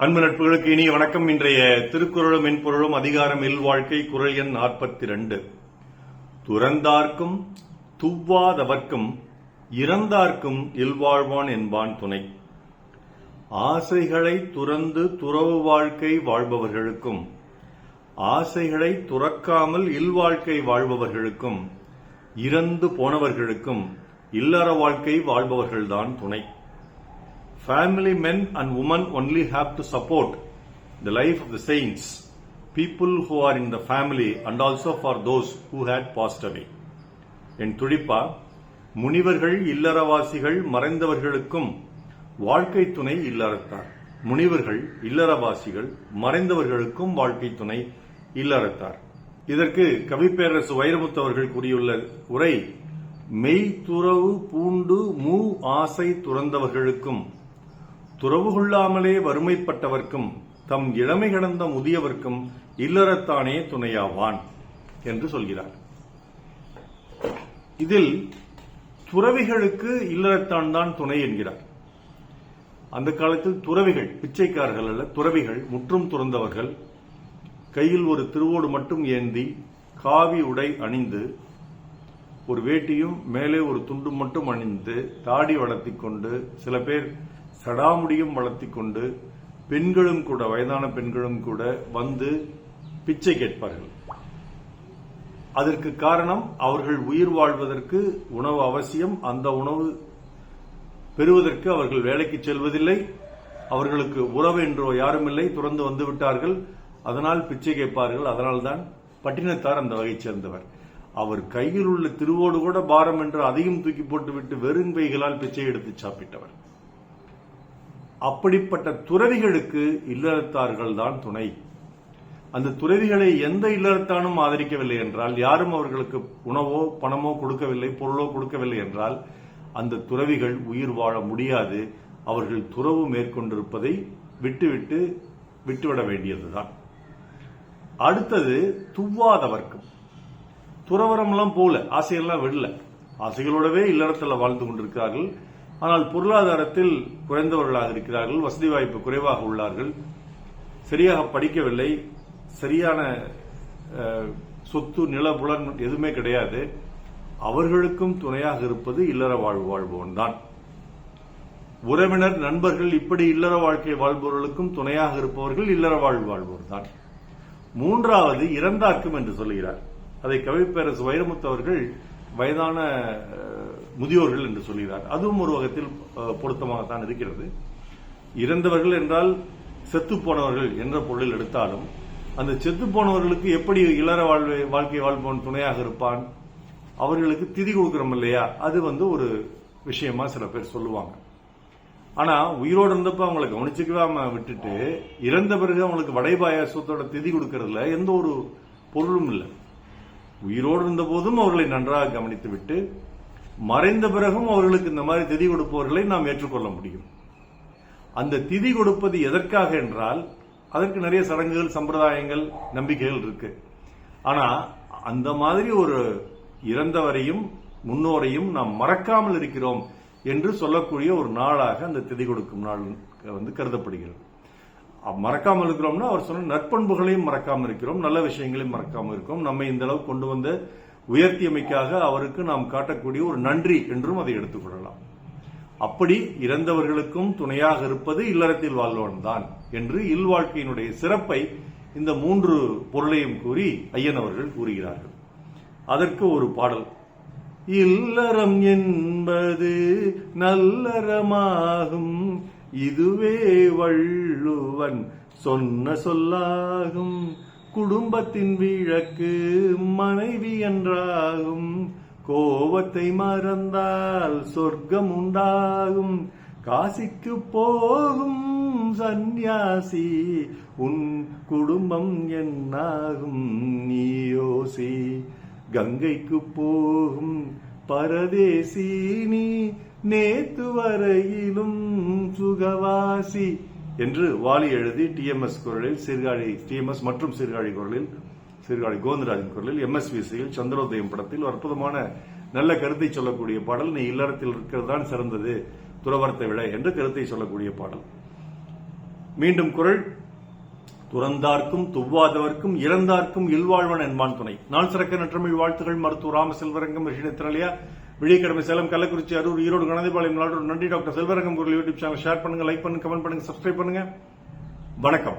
அன்பு நட்புகளுக்கு இனிய வணக்கம். இன்றைய திருக்குறளும் மென்பொருளும் அதிகாரம் இல்வாழ்க்கை குறள் எண் 42. துறந்தார்க்கும் துவ்வாதவர்க்கும் இறந்தார்க்கும் இல்வாழ்வான் என்பான் துணை. ஆசைகளை துறந்து துறவு வாழ்க்கை வாழ்பவர்களுக்கும் ஆசைகளை துறக்காமல் இல்வாழ்க்கை வாழ்பவர்களுக்கும் இறந்து போனவர்களுக்கும் இல்லற வாழ்க்கை வாழ்பவர்கள்தான் துணை. Family men and women only have to support the life of the saints, people who are in the family and also for those who had passed away. என் துடிப்பா, முனிவர்கள் இல்லறவாசிகள் மறைந்தவர்களுக்கும் வாழ்க்கை துணை இல்லறத்தார். முனிவர்கள் இல்லறவாசிகள் மறைந்தவர்களுக்கும் வாழ்க்கை துணை இல்லறத்தார். இதற்கு கவிப்பேரரசு வைரமுத்து அவர்கள் கூறியுள்ள உரை, மெய் துறவு பூண்டு மூ ஆசை துறந்தவர்களுக்கும் துறவு கொள்ளாமலே வறுமைப்பட்டவர்க்கும் தம் இளமை கடந்த முதியவர்க்கும் இல்லறத்தானே துணையாவான் என்று சொல்கிறார். இதில் துறவிகளுக்கு இல்லறத்தான் தான் துணை என்கிறார். அந்த காலத்தில் துறவிகள் பிச்சைக்காரர்கள் அல்ல, துறவிகள் முற்றும் துறந்தவர்கள், கையில் ஒரு திருவோடு மட்டும் ஏந்தி காவி உடை அணிந்து ஒரு வேட்டியும் மேலே ஒரு துண்டும் மட்டும் அணிந்து தாடி வளர்த்தி கொண்டு சில பேர் சடாமுடியும் வளர்த்தி கொண்டு பெண்களும் கூட வயதான பெண்களும் கூட வந்து பிச்சை கேட்பார்கள். அதற்கு காரணம் அவர்கள் உயிர் வாழ்வதற்கு உணவு அவசியம். அந்த உணவு பெறுவதற்கு அவர்கள் வேலைக்கு செல்வதில்லை, அவர்களுக்கு உறவு என்றோ யாரும் இல்லை, துறந்து வந்து விட்டார்கள், அதனால் பிச்சை கேட்பார்கள். அதனால்தான் பட்டினத்தார் அந்த வகை சேர்ந்தவர். அவர் கையில் உள்ள திருவோடு கூட பாரம் என்று அதையும் தூக்கி போட்டுவிட்டு வெறும் கைகளால் பிச்சை எடுத்து சாப்பிட்டவர். அப்படிப்பட்ட துறவிகளுக்கு இல்லறத்தார்கள் தான் துணை. அந்த துறவிகளை எந்த இல்லறத்தானும் ஆதரிக்கவில்லை என்றால், யாரும் அவர்களுக்கு உணவோ பணமோ கொடுக்கவில்லை, பொருளோ கொடுக்கவில்லை என்றால் அந்த துறவிகள் உயிர் வாழ முடியாது. அவர்கள் துறவு மேற்கொண்டிருப்பதை விட்டுவிட வேண்டியதுதான். அடுத்தது துவ்வாதவர்க்கும். துறவரம்லாம் போல, ஆசையெல்லாம் விடல, ஆசைகளோடவே இல்லறத்தில் வாழ்ந்து கொண்டிருக்கிறார்கள். ஆனால் பொருளாதாரத்தில் குறைந்தவர்களாக இருக்கிறார்கள், வசதி வாய்ப்பு குறைவாக உள்ளார்கள், சரியாக படிக்கவில்லை, சரியான சொத்து நிலபுலன் எதுவுமே கிடையாது. அவர்களுக்கும் துணையாக இருப்பது இல்லற வாழ்பவன் தான். உறவினர் நண்பர்கள் இப்படி இல்லற வாழ்க்கை வாழ்பவர்களுக்கும் துணையாக இருப்பவர்கள் இல்லற வாழ்பவர் தான். மூன்றாவது இறந்தார்க்கும் என்று சொல்கிறார். அதை கவிப்பேரரசு வைரமுத்து அவர்கள் வயதான முதியோர்கள் என்று சொல்கிறார். அதுவும் ஒரு வகத்தில் பொருத்தமாகத்தான் இருக்கிறது. இறந்தவர்கள் என்றால் செத்து போனவர்கள் என்ற பொருளில் எடுத்தாலும் அந்த செத்து போனவர்களுக்கு எப்படி இல்லற வாழ்க்கை வாழ்பவன் துணையாக இருப்பான்? அவர்களுக்கு திதி கொடுக்கிறோம் இல்லையா, அது ஒரு விஷயமா சில பேர் சொல்லுவாங்க. ஆனா உயிரோடு இருந்தப்ப அவங்களை கவனிச்சுக்காம விட்டுட்டு இறந்த பிறகு அவங்களுக்கு வடைபாயாசத்தோட திதி கொடுக்கறதுல எந்த ஒரு பொருளும் இல்லை. உயிரோடு இருந்த போதும் அவர்களை நன்றாக கவனித்து விட்டு மறைந்த பிறகும் அவர்களுக்கு இந்த மாதிரி திதி கொடுப்பவர்களை நாம் ஏற்றுக்கொள்ள முடியும். அந்த திதி கொடுப்பது எதற்காக என்றால் அதற்கு நிறைய சடங்குகள், சம்பிரதாயங்கள், நம்பிக்கைகள் இருக்கு. ஆனா அந்த மாதிரி ஒரு இறந்தவரையும் முன்னோரையும் நாம் மறக்காமல் இருக்கிறோம் என்று சொல்லக்கூடிய ஒரு நாளாக அந்த திதி கொடுக்கும் நாள் கருதப்படுகிறது. மறக்காமல் இருக்கிறோம்னா அவர் சொன்ன நற்பண்புகளையும் மறக்காமல் இருக்கிறோம், நல்ல விஷயங்களையும் மறக்காமல் இருக்கிறோம். நம்மை இந்த அளவு கொண்டு வந்த உயர்த்தியமைக்காக அவருக்கு நாம் காட்டக்கூடிய ஒரு நன்றி என்றும் அதை எடுத்துக்கொள்ளலாம். அப்படி இறந்தவர்களுக்கும் துணையாக இருப்பது இல்லறத்தில் வாழ்வன் தான் என்று இல்வாழ்க்கையினுடைய சிறப்பை இந்த மூன்று பொருளையும் கூறி ஐயன் அவர்கள் கூறுகிறார்கள். அதற்கு ஒரு பாடல், இல்லறம் என்பது நல்லறமாகும், இதுவே வள்ளுவன் சொன்ன சொல்லாகும், குடும்பத்தின் விளக்கு மனைவி என்றாகும், கோபத்தை மறந்தால் சொர்க்கம் உண்டாகும், காசிக்கு போகும் சந்நியாசி உன் குடும்பம் என்னாகும் நீயோசி, கங்கைக்கு போகும் பரதேசி நீ நேத்து வரையிலும் சுகவாசி என்று வாலி எழுதி டிஎம்எஸ் குரலில் டிஎம்எஸ் மற்றும் சீர்காழி குரலில் சீர்காழி கோவிந்தராஜன் குரலில் MSVCயில் சந்திரோதயம் படத்தில் அற்புதமான நல்ல கருத்தை சொல்லக்கூடிய பாடல். நீ இல்லறத்தில் இருக்கிறது தான் சிறந்தது துறவரத்தை விட என்று கருத்தை சொல்லக்கூடிய பாடல். மீண்டும் குரல், துறந்தார்க்கும் துவ்வாதவர்க்கும் இறந்தார்க்கும் இல்வாழ்வன் என்பான் துணை. நாள் சிறக்க நற்றமிழ் வாழ்த்துகள். மருத்துவர் ராம செல்வரங்கம், ரிஷினத்திரலியா, விழிக்கடமை, சேலம், கள்ளக்குறிச்சி, அரூர், ஈரோடு, கணதிபாளையம், நாடு. நன்றி டாக்டர் செல்வரங்கம் குரல் யூடியூப் சேனல் ஷேர் பண்ணுங்க, லைக் பண்ணுங்க, கமெண்ட் பண்ணுங்க, சப்ஸ்கிரைப் பண்ணுங்க. வணக்கம்.